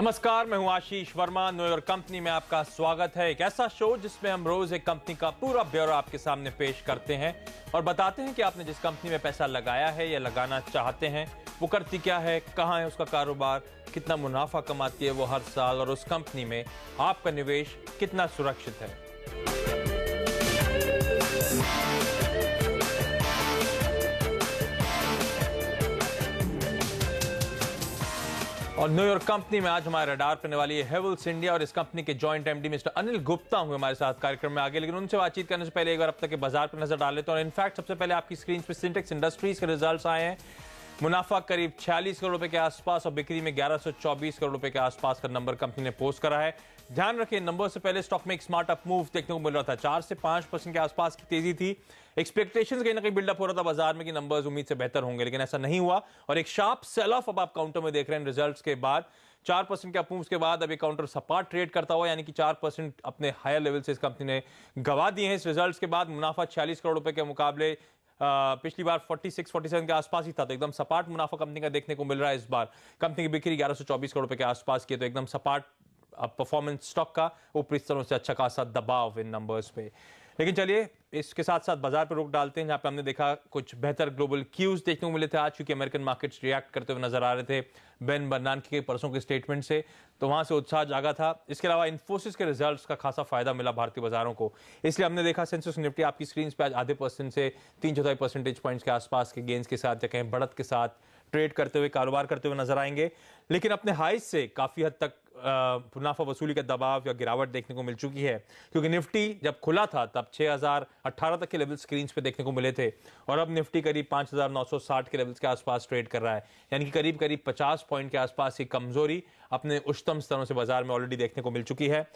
नमस्कार, मैं हूं आशीष वर्मा। न्यूयॉर्क कंपनी में आपका स्वागत है। एक ऐसा शो जिसमें हम रोज एक कंपनी का पूरा ब्यौरा आपके सामने पेश करते हैं और बताते हैं कि आपने जिस कंपनी में पैसा लगाया है या लगाना चाहते हैं वो करती क्या है, कहां है उसका कारोबार, कितना मुनाफा कमाती है वो हर साल और उस कंपनी में आपका निवेश कितना सुरक्षित है। और न्यूयॉर्क कंपनी में आज हमारे रडार करने वाली है हेवल्स इंडिया और इस कंपनी के joint MD mister Anil Gupta हुए हमारे साथ कार्यक्रम में आगे। लेकिन उनसे बातचीत करने से पहले एक बार अब तक के बाजार पर नजर डाल लेते हैं। और इनफैक्ट सबसे पहले आपकी स्क्रीन पर सिंटेक्स इंडस्ट्रीज के रिजल्ट्स आए हैं। मुनाफा करीब 46 करोड़ रुपए के आसपास और बिक्री में 1124 करोड़ रुपए के आसपास का नंबर कंपनी ने पोस्ट करा है। ध्यान रखें, नंबर से पहले स्टॉक में एक स्मार्ट अप मूव देखने को मिल रहा था। 4 से 5% के आसपास की तेजी थी। एक्सपेक्टेशंस कहीं ना कहीं बिल्डअप हो रहा था बाजार में कि नंबर्स उम्मीद से बेहतर होंगे, लेकिन ऐसा नहीं हुआ और एक शार्प सेल ऑफ अब आप काउंटर में देख रहे हैं रिजल्ट्स के बाद। 4% के अपूव्स के बाद अभी काउंटर सपाट ट्रेड करता हुआ, यानी कि 4% अपने हायर लेवल से इस कंपनी ने गवा दिए हैं इस रिजल्ट्स के बाद। मुनाफा 46 करोड़ रुपए के मुकाबले पिछली बार 46-47 के आसपास ही था, तो एकदम सपाट मुनाफा कंपनी का देखने को मिल रहा है। इस बार कंपनी की बिक्री 1124 करोड़ रुपए के आसपास की है, तो एकदम सपाट परफॉर्मेंस स्टॉक का ऊपरी स्तरों से अच्छा खासा दबाव इन नंबर्स पे। लेकिन चलिए इसके साथ साथ बाजार पर रुख डालते हैं, जहां पे हमने देखा कुछ बेहतर ग्लोबल क्यूज देखने को मिले थे आज, क्योंकि अमेरिकन मार्केट्स रिएक्ट करते हुए नजर आ रहे थे बेन बर्नानकी के परसों के स्टेटमेंट से, तो वहां से उत्साह जागा था। इसके अलावा इन्फोसिस के रिजल्ट्स का खासा फायदा मिला भारतीय बाजारों को, इसलिए हमने देखा सेंसेक्स निफ्टी आपकी स्क्रीन पे आज आधे % से 3/4 परसेंटेज पॉइंट्स के आसपास के गेंस के साथ या कहीं बढ़त के साथ ट्रेड करते हुए, कारोबार करते हुए नजर आएंगे। लेकिन अपने हाइज से काफी हद तक मुनाफा वसूली का दबाव या गिरावट देखने को मिल चुकी है, क्योंकि निफ्टी जब खुला था तब 6018 तक के लेवल स्क्रीन पे देखने को मिले थे और अब निफ्टी करीब 5960 के लेवल्स के आसपास ट्रेड कर रहा है, यानी कि करीब 50 पॉइंट के आसपास की कमजोरी अपने उच्चतम स्तरों से बाजार में ऑलरेडी देखने को मिल चुकी है।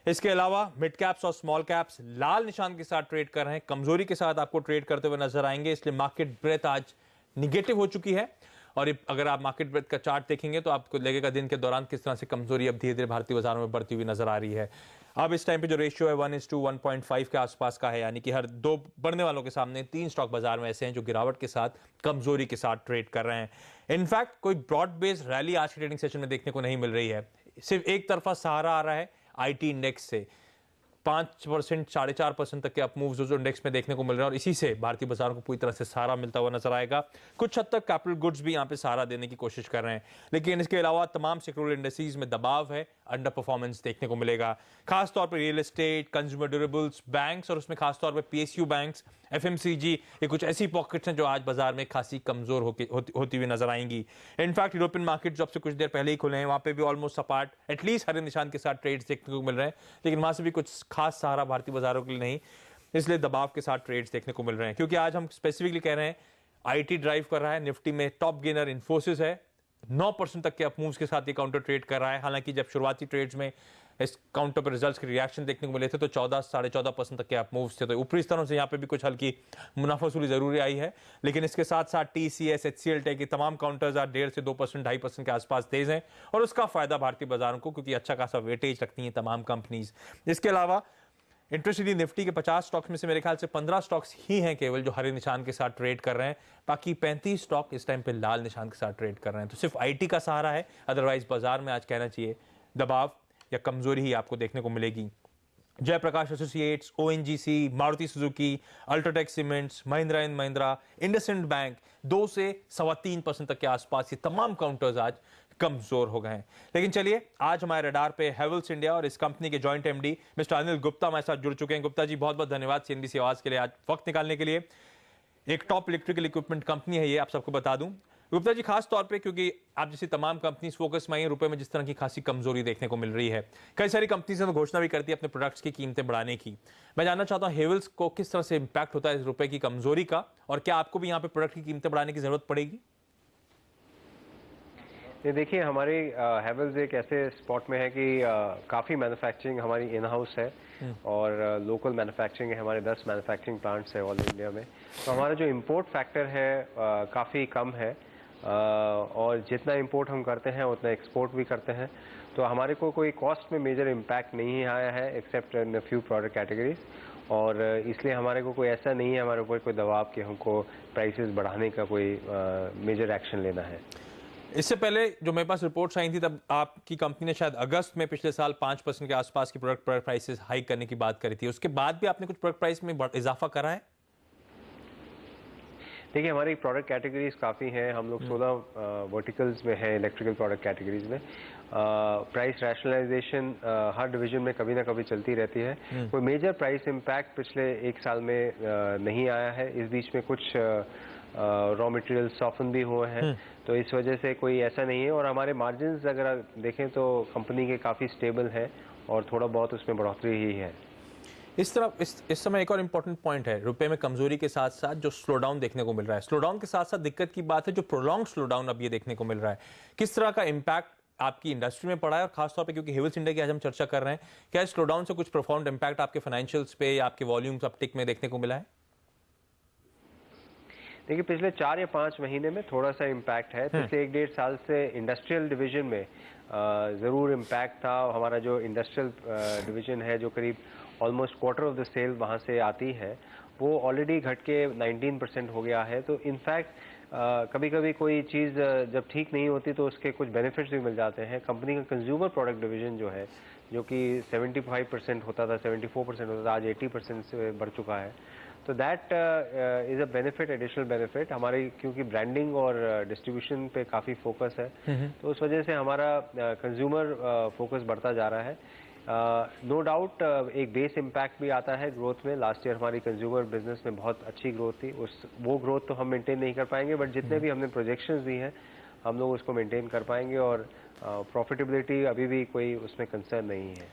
इसके अलावा मिड कैप्स और स्मॉल कैप्स लाल निशान के साथ ट्रेड कर रहे हैं, कमजोरी के साथ आपको ट्रेड करते हुए नजर आएंगे, इसलिए मार्केट ब्रेथ आज निगेटिव हो चुकी है। और अगर आप मार्केट ब्रेथ का चार्ट देखेंगे तो आपको लगेगा दिन के दौरान किस तरह से कमजोरी अब धीरे धीरे भारतीय बाजारों में बढ़ती हुई नजर आ रही है। अब इस टाइम पे जो रेशियो है 1:1.5 के आसपास का है, यानी कि हर 2 बढ़ने वालों के सामने 3 स्टॉक बाजार में ऐसे हैं जो गिरावट के साथ, कमजोरी के साथ ट्रेड कर रहे हैं। इनफैक्ट कोई ब्रॉड बेस्ड रैली आज के ट्रेडिंग सेशन में देखने को नहीं मिल रही है, सिर्फ एक तरफा सहारा आ रहा है आईटी इंडेक्स से। 5%, 4.5% तक के अप मूव्स जो इंडेक्स में देखने को मिल रहे हैं और इसी से भारतीय बाजारों को पूरी तरह से सहारा मिलता हुआ नजर आएगा। कुछ हद तक कैपिटल गुड्स भी यहां पे सहारा देने की कोशिश कर रहे हैं, लेकिन इसके अलावा तमाम सेक्टोरल इंडस्ट्रीज में दबाव है, अंडर परफॉर्मेंस देखने को मिलेगा। खासतौर पर real estate, consumer durables, banks और उसमें खासतौर पर पीएसयू बैंक्स, एफएमसीजी, ये कुछ ऐसी पॉकेट्स हैं जो आज बाजार में खासी कमजोर होती हुई नजर आएंगी। इनफैक्ट यूरोपियन मार्केट जब से कुछ देर पहले ही खुले हैं, वहां पे भी ऑलमोस्ट सपाट एटलीस्ट हरे निशान के साथ ट्रेड्स देखने को मिल रहे हैं, लेकिन वहां से भी कुछ खास सहारा भारतीय बाजारों के लिए नहीं, इसलिए दबाव के साथ ट्रेड्स देखने को मिल रहे हैं। क्योंकि आज हम स्पेसिफिकली कह रहे हैं आईटी ड्राइव कर रहा है, निफ्टी में टॉप गेनर इन्फोसिस है, 9% तक के अप मूव्स के साथ ये काउंटर ट्रेड कर रहा है। हालांकि जब शुरुआती ट्रेड्स में इस काउंटर पर रिजल्ट्स के रिएक्शन देखने को मिले थे तो 14-14.5% तक के अप मूव्स थे, तो ऊपरी स्तरों से यहाँ पे भी कुछ हल्की मुनाफा वसूली जरूरी आई है। लेकिन इसके साथ साथ टीसीएस, एचसीएल टेक, तमाम काउंटर्स आज 1.5 से 2%, 2.5% के आसपास तेज हैं और उसका फायदा भारतीय बाजारों को, क्योंकि अच्छा खासा वेटेज रखती है तमाम कंपनीज। इसके अलावा इंटरेस्टिंगली निफ्टी के 50 स्टॉक्स में से मेरे ख्याल से 15 स्टॉक्स ही हैं केवल जो हरे निशान के साथ ट्रेड कर रहे हैं, बाकी 35 स्टॉक इस टाइम पे लाल निशान के साथ ट्रेड कर रहे हैं। तो सिर्फ आईटी का सहारा है, अदरवाइज बाजार में आज कहना चाहिए दबाव या कमजोरी ही आपको देखने को मिलेगी। Jaiprakash associates, ONGC, Maruti Suzuki, UltraTech cements, Mahindra and Mahindra, IndusInd bank 2 से 3.25% तक के आसपास ये तमाम काउंटर्स आज कमजोर हो गए हैं। लेकिन चलिए आज हमारे रडार पे हेवल्स इंडिया और इस कंपनी के joint MD mister Anil Gupta हमारे साथ जुड़ चुके हैं। गुप्ता जी, बहुत बहुत धन्यवाद सीएनबीसी आवाज के लिए आज वक्त निकालने के लिए। एक टॉप इलेक्ट्रिकल इक्विपमेंट कंपनी है ये, आप सबको बता दूं। गुप्ता जी, खास तौर पे क्योंकि आप जैसी तमाम कंपनीज फोकस में आई हैं, रुपए में जिस तरह की खासी कमजोरी देखने को मिल रही है, कई सारी कंपनीज ने घोषणा भी करती है अपने प्रोडक्ट्स की कीमतें बढ़ाने की। मैं जानना चाहता हूं हेवल्स को किस तरह से इंपैक्ट होता है इस रुपए की कमजोरी का, और क्या आपको भी यहाँ पे प्रोडक्ट की कीमतें बढ़ाने की जरूरत पड़ेगी? ये देखिए, हमारी हेवल्स एक ऐसे स्पॉट में है कि काफ़ी मैन्युफैक्चरिंग हमारी इन हाउस है और लोकल मैन्युफैक्चरिंग है, हमारे 10 मैन्युफैक्चरिंग प्लांट्स है ऑल इंडिया में। तो हमारा जो इंपोर्ट फैक्टर है काफ़ी कम है और जितना इंपोर्ट हम करते हैं उतना एक्सपोर्ट भी करते हैं, तो हमारे को कोई कॉस्ट में मेजर इम्पैक्ट नहीं आया है accept in few product categories. और इसलिए हमारे को कोई ऐसा नहीं है हमारे ऊपर कोई दबाव कि हमको प्राइसेस बढ़ाने का कोई मेजर एक्शन लेना है। इससे पहले जो मेरे पास रिपोर्ट्स आई थी तब आपकी कंपनी ने शायद अगस्त में पिछले साल 5% के आसपास की प्रोडक्ट प्राइसेस हाइक करने की बात करी थी। उसके बाद भी आपने कुछ प्रोडक्ट प्राइस में इजाफा करा है? देखिए, हमारी प्रोडक्ट कैटेगरीज काफ़ी हैं। हम लोग 16 वर्टिकल्स में हैं इलेक्ट्रिकल प्रोडक्ट कैटेगरीज में। प्राइस रैशनलाइजेशन हर डिवीजन में कभी ना कभी चलती रहती है। कोई मेजर प्राइस इम्पैक्ट पिछले एक साल में नहीं आया है। इस बीच में कुछ रॉ मटेरियल सॉफन भी हुए हैं, तो इस वजह से कोई ऐसा नहीं है। और हमारे मार्जिन्स अगर देखें तो कंपनी के काफ़ी स्टेबल हैं और थोड़ा बहुत उसमें बढ़ोतरी ही है। इस तरह इस समय एक और इम्पोर्टेंट पॉइंट है, रुपए में कमजोरी के साथ साथ जो स्लो डाउन देखने को मिल रहा है। स्लो डाउन के साथ साथ दिक्कत की बात है जो प्रोलॉन्ग स्लो डाउन अब ये देखने को मिल रहा है। किस तरह का इम्पैक्ट आपकी इंडस्ट्री में पड़ा है और खासतौर पे क्योंकि हेवल्स इंडिया की आज हम चर्चा कर रहे हैं, क्या स्लो डाउन से कुछ प्रोफाउंड इम्पैक्ट आपके फाइनेंशियल्स पे या आपके वॉल्यूम्स अपटिक में देखने को मिला है? देखिए, पिछले 4 या 5 महीने में थोड़ा सा इम्पैक्ट है। पिछले 1-1.5 साल से इंडस्ट्रियल डिवीजन में ज़रूर इम्पैक्ट था। हमारा जो इंडस्ट्रियल डिवीजन है, जो करीब almost quarter of the sale वहाँ से आती है, वो ऑलरेडी घट के 19% हो गया है। तो इनफैक्ट कभी कभी कोई चीज़ जब ठीक नहीं होती तो उसके कुछ बेनिफिट्स भी मिल जाते हैं। कंपनी का कंज्यूमर प्रोडक्ट डिवीजन जो है, जो कि 75% होता था, 74% होता था, आज 80% से बढ़ चुका है। तो that is a benefit, additional benefit. हमारी क्योंकि ब्रांडिंग और डिस्ट्रीब्यूशन पे काफ़ी फोकस है, तो उस वजह से हमारा कंज्यूमर फोकस बढ़ता जा रहा है। नो डाउट एक बेस इम्पैक्ट भी आता है ग्रोथ में। लास्ट ईयर हमारी कंज्यूमर बिजनेस में बहुत अच्छी ग्रोथ थी। वो ग्रोथ तो हम मेंटेन नहीं कर पाएंगे, बट जितने भी हमने प्रोजेक्शंस दी हैं हम लोग उसको मेंटेन कर पाएंगे। और प्रॉफिटेबिलिटी अभी भी कोई उसमें कंसर्न नहीं है।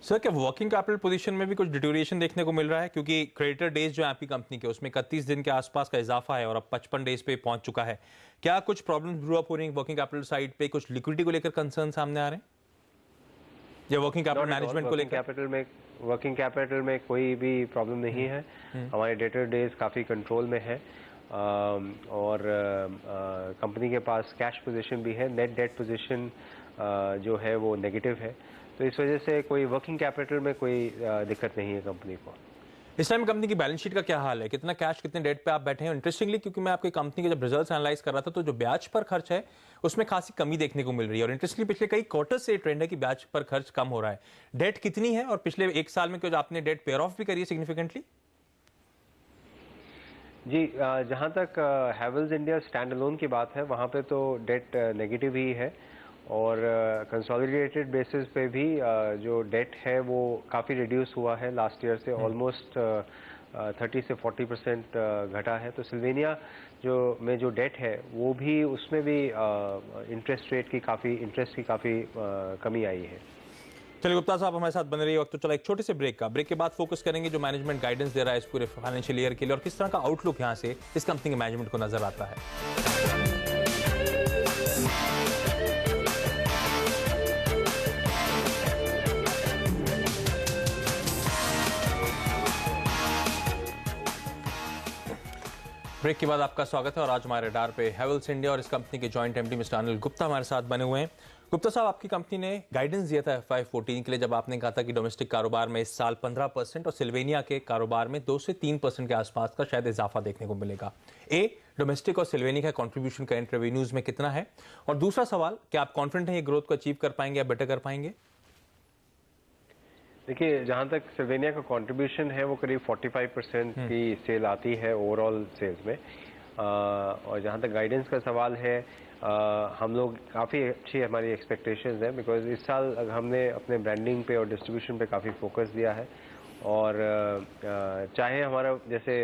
सर, क्या वर्किंग कैपिटल पोजीशन में भी कुछ डिटोरिएशन देखने को मिल रहा है? क्योंकि क्रेडिटर डेज जो है आपकी कंपनी के, उसमें 31 दिन के आसपास का इजाफा है और अब 55 डेज पे पहुंच चुका है। क्या कुछ प्रॉब्लम ब्रू अप हो रही है वर्किंग कैपिटल साइड पे? कुछ लिक्विडिटी को लेकर कंसर्न सामने आ रहे हैं या वर्किंग कैपिटल मैनेजमेंट को लेकर? वर्किंग कैपिटल में कोई भी प्रॉब्लम नहीं है। हमारे डेटर डेज काफ़ी कंट्रोल में है और कंपनी के पास कैश पोजीशन भी है। नेट डेट पोजीशन जो है वो नेगेटिव है, तो इस वजह से कोई वर्किंग कैपिटल में कोई दिक्कत नहीं है कंपनी को। इस टाइम कंपनी की बैलेंस शीट का क्या हाल है? कितना कैश, कितने डेट पे आप बैठे हैं? इंटरेस्टिंगली, क्योंकि मैं आपकी कंपनी के जब रिजल्ट्स एनालाइज कर रहा था तो जो ब्याज पर खर्च है उसमें खासी कमी देखने को मिल रही है। और इंटरेस्टिंगली पिछले कई क्वार्टर से ट्रेंड है कि ब्याज पर खर्च कम हो रहा है। डेट कितनी है और पिछले एक साल में कुछ आपने डेट पेयर ऑफ भी करी है सिग्निफिकेंटली? जी, जहाँ तक हैवेल्स इंडिया स्टैंड अलोन की बात है, वहाँ पे तो डेट नेगेटिव ही है। और कंसोलिडेटेड बेसिस पे भी जो डेट है वो काफ़ी रिड्यूस हुआ है लास्ट ईयर से। ऑलमोस्ट 30 से 40% घटा है। तो सिल्वेनिया जो डेट है वो भी, उसमें भी इंटरेस्ट की काफ़ी कमी आई है। चलिए गुप्ता साहब, हमारे साथ बने रहिए। वक्त तो चला एक छोटे से ब्रेक का। ब्रेक के बाद फोकस करेंगे जो मैनेजमेंट गाइडेंस दे रहा है इस पूरे फाइनेंशियल ईयर के लिए और किस तरह का आउटलुक यहाँ से इस कंपनी के मैनेजमेंट को नजर आता है। ब्रेक के बाद आपका स्वागत है और आज हमारे रडार पे हैवेल्स इंडिया और इस कंपनी के joint MD mister Anil Gupta हमारे साथ बने हुए हैं। गुप्ता साहब, आपकी कंपनी ने गाइडेंस दिया था FY14 के लिए, जब आपने कहा था कि डोमेस्टिक कारोबार में इस साल 15% और सिल्वेनिया के कारोबार में 2 से 3% के आसपास का शायद इजाफा देखने को मिलेगा। डोमेस्टिक और सिल्वेनिया का कंट्रीब्यूशन करंट रेवेन्यूज में कितना है? और दूसरा सवाल, क्या आप कॉन्फिडेंट हैं ये ग्रोथ को अचीव कर पाएंगे या बेटर कर पाएंगे? देखिए, जहाँ तक सिल्वेनिया का कंट्रीब्यूशन है वो करीब 45% की सेल आती है ओवरऑल सेल्स में। और जहाँ तक गाइडेंस का सवाल है, हम लोग काफ़ी अच्छी हमारी एक्सपेक्टेशंस है, बिकॉज इस साल हमने अपने ब्रांडिंग पे और डिस्ट्रीब्यूशन पे काफ़ी फोकस दिया है। और चाहे हमारा जैसे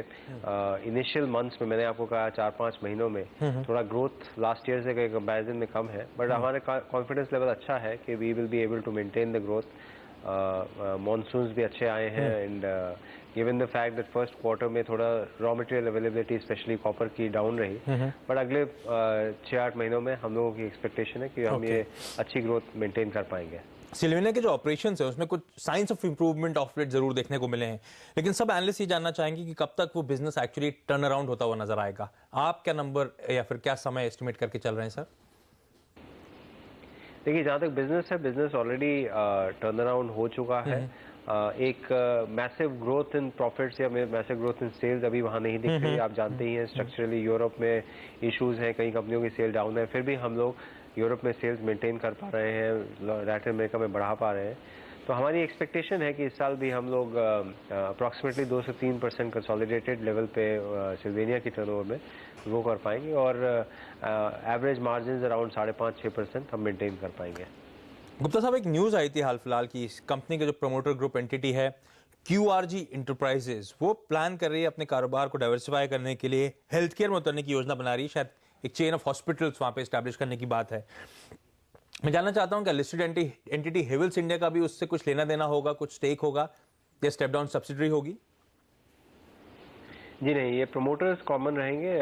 इनिशियल मंथ्स में, मैंने आपको कहा 4-5 महीनों में थोड़ा ग्रोथ लास्ट ईयर से कंपैरिजन में कम है, बट हमारे कॉन्फिडेंस लेवल अच्छा है कि we will be able to maintain the growth. Monsoons भी अच्छे आए हैं and given the fact that first quarter में थोड़ा raw material availability specially copper की डाउन रही, बट अगले 6-8 महीनों में हम लोगों की एक्सपेक्टेशन है कि हम ये अच्छी ग्रोथ मेंटेन कर पाएंगे। सिल्वेनिया के जो ऑपरेशंस है उसमें कुछ signs of improvement of late जरूर देखने को मिले हैं, लेकिन सब एनालिस्ट ये जानना चाहेंगे कि कब तक वो बिजनेस एक्चुअली टर्न अराउंड होता हुआ नजर आएगा। आप क्या नंबर या फिर क्या समय एस्टिमेट करके चल रहे हैं सर? देखिए, जहाँ तक बिजनेस है, बिजनेस ऑलरेडी टर्न अराउंड हो चुका है एक मैसिव ग्रोथ इन प्रॉफिट्स या मैसिव ग्रोथ इन सेल्स अभी वहाँ नहीं दिख रही। आप जानते ही हैं स्ट्रक्चरली यूरोप में इश्यूज हैं, कई कंपनियों की सेल डाउन है, फिर भी हम लोग यूरोप में सेल्स मेंटेन कर पा रहे हैं, लैटिन अमेरिका में बढ़ा पा रहे हैं। तो हमारी एक्सपेक्टेशन है कि इस साल भी हम लोग अप्रॉक्सीमेटली 2 से 3% कंसोलिडेटेड लेवल पे सिल्वेनिया की टर्नओवर में ग्रो कर पाएंगे और एवरेज मार्जिन अराउंड 5.5-6% हम मेंटेन कर पाएंगे। गुप्ता साहब, एक न्यूज आई थी हाल फिलहाल की इस कंपनी के जो प्रमोटर ग्रुप एंटिटी है QRG इंटरप्राइजेज, वो प्लान कर रही है अपने कारोबार को डाइवर्सिफाई करने के लिए, हेल्थ केयर में उतरने की योजना बना रही है, शायद एक चेन ऑफ हॉस्पिटल्स वहां पे एस्टैब्लिश करने की बात है। मैं जानना चाहता हूं कि लिस्टेड एंटिटी हेवल्स इंडिया का भी उससे कुछ लेना देना होगा, कुछ स्टेक होगा या स्टेप डाउन सब्सिडरी होगी? जी नहीं, ये प्रमोटर्स कॉमन रहेंगे।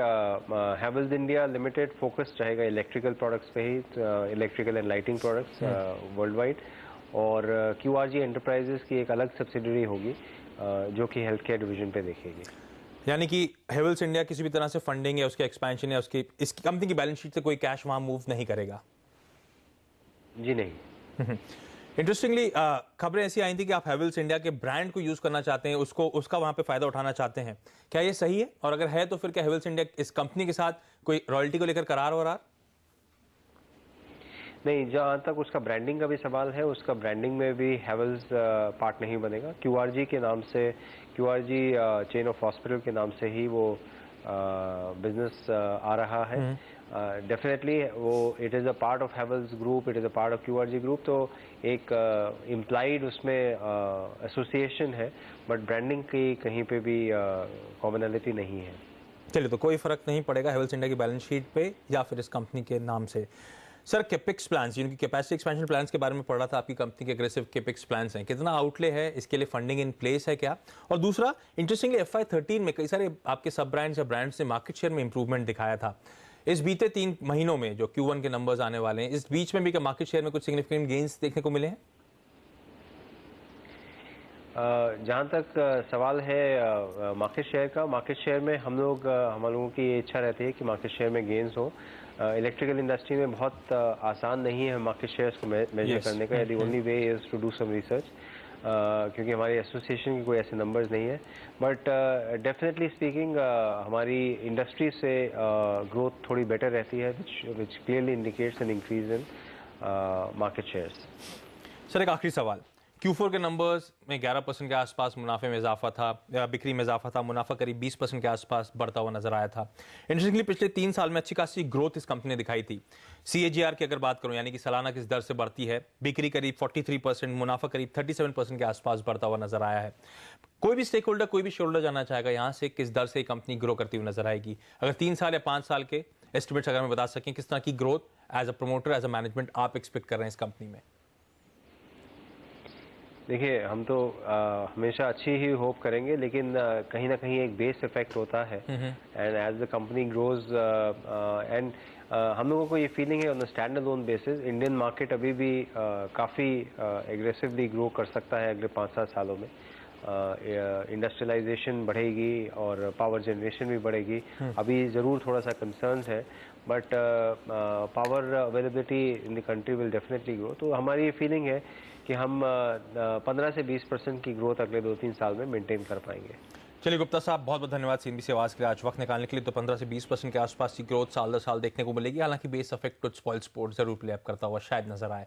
हेवल्स इंडिया लिमिटेड फोकस रहेगा इलेक्ट्रिकल प्रोडक्ट्स पे ही, electrical and lighting products worldwide, और QRG एंटरप्राइजेस की एक अलग सब्सिडरी होगी जो कि हेल्थ केयर डिवीजन पे देखेगी। यानी कि हेवल्स इंडिया किसी भी तरह से फंडिंग या उसके एक्सपेंशन या उसकी इस कंपनी की बैलेंस शीट से कोई कैश वहां मूव नहीं करेगा? जी नहीं। इंटरेस्टिंगली खबरें ऐसी आई थी कि आप हेवल्स इंडिया के ब्रांड को यूज करना चाहते हैं, उसका वहां पे फायदा उठाना चाहते हैं, क्या ये सही है? और अगर है तो फिर क्या हेवल्स इंडिया इस कंपनी के साथ कोई रॉयल्टी को लेकर करार हो रहा? नहीं, जहाँ तक उसका ब्रांडिंग का भी सवाल है, उसका ब्रांडिंग में भी हेवल्स पार्ट नहीं बनेगा। QRG के नाम से, QRG चेन ऑफ हॉस्पिटल के नाम से ही वो बिजनेस आ रहा है। डेफिनेटली वो it is a part of Havells group, it is a part of QRG group, तो एक इम्प्लाइड उसमें एसोसिएशन है, बट ब्रांडिंग की कहीं पे भी कॉमनैलिटी नहीं है। चलिए, तो कोई फर्क नहीं पड़ेगा हेवल्स इंडिया की बैलेंस शीट पे या फिर इस कंपनी के नाम से। सर, कैपेक्स प्लान्स, जिनकी कैपेसिटी एक्सपेंशन प्लान्स के बारे में पढ़ा था, आपकी कंपनी के एग्रेसिव कैपेक्स प्लान्स हैं, कितना आउटले है, इसके लिए फंडिंग इन प्लेस है क्या? और दूसरा, इंटरेस्टिंगली FY13 में कई सारे आपके सब ब्रांड्स या ब्रांड्स ने मार्केट शेयर में इंप्रूवमेंट दिखाया था। इस बीते 3 महीनों में जो Q1 के नंबर्स आने वाले हैं, इस बीच में भी क्या मार्केट शेयर में कुछ सिग्निफिकेंट गेन्स देखने को मिले हैं? जहाँ तक सवाल है मार्केट शेयर का, मार्केट शेयर में हम लोगों की ये इच्छा रहती है कि मार्केट शेयर में गेन्स हो। इलेक्ट्रिकल इंडस्ट्री में बहुत आसान नहीं है मार्केट शेयर्स को मेजर करने का। The only way is to do some research, क्योंकि हमारी एसोसिएशन के कोई ऐसे नंबर्स नहीं है। बट डेफिनेटली स्पीकिंग हमारी इंडस्ट्री से ग्रोथ थोड़ी बेटर रहती है, which clearly indicates an increase in market shares. Sir, एक आखिरी सवाल, Q4 के नंबर्स में 11% के आसपास मुनाफे में इजाफा था, बिक्री में इजाफा था, मुनाफा करीब 20% के आसपास बढ़ता हुआ नजर आया था। इंटरेस्टिंगली पिछले 3 साल में अच्छी खासी ग्रोथ इस कंपनी ने दिखाई थी। CAGR की अगर बात करूं, यानी कि सालाना किस दर से बढ़ती है, बिक्री करीब 43%, मुनाफा करीब 37% के आसपास बढ़ता हुआ नजर आया है। कोई भी स्टेक होल्डर, कोई भी शेयर होल्डर जानना चाहेगा यहाँ से किस दर से कंपनी ग्रो करती हुई नजर आएगी। अगर 3 साल या 5 साल के एस्टिमेट्स अगर हमें बता सकें, किस तरह की growth as a promoter, as a management आप एक्सपेक्ट कर रहे हैं इस कंपनी में? देखिए, हम तो हमेशा अच्छी ही होप करेंगे, लेकिन कहीं ना कहीं एक बेस इफेक्ट होता है, and as the company grows, and हम लोगों को ये फीलिंग है on the stand alone basis Indian market अभी भी काफ़ी एग्रेसिवली ग्रो कर सकता है अगले 5-7 सालों में। इंडस्ट्रियलाइजेशन बढ़ेगी और पावर जनरेशन भी बढ़ेगी। अभी ज़रूर थोड़ा सा कंसर्न्स है, but power availability in the country will definitely grow. तो हमारी ये फीलिंग है कि हम 15 से 20% की ग्रोथ अगले 2-3 साल में मेंटेन कर पाएंगे। चलिए गुप्ता साहब, बहुत बहुत धन्यवाद CNBC आवाज़ के लिए आज वक्त निकालने के लिए। तो 15 से 20% के आसपास की ग्रोथ साल दर साल देखने को मिलेगी, हालांकि बेस इफेक्ट कुछ स्पॉइल स्पोर्ट जरूर प्ले अप करता हुआ शायद नजर आए।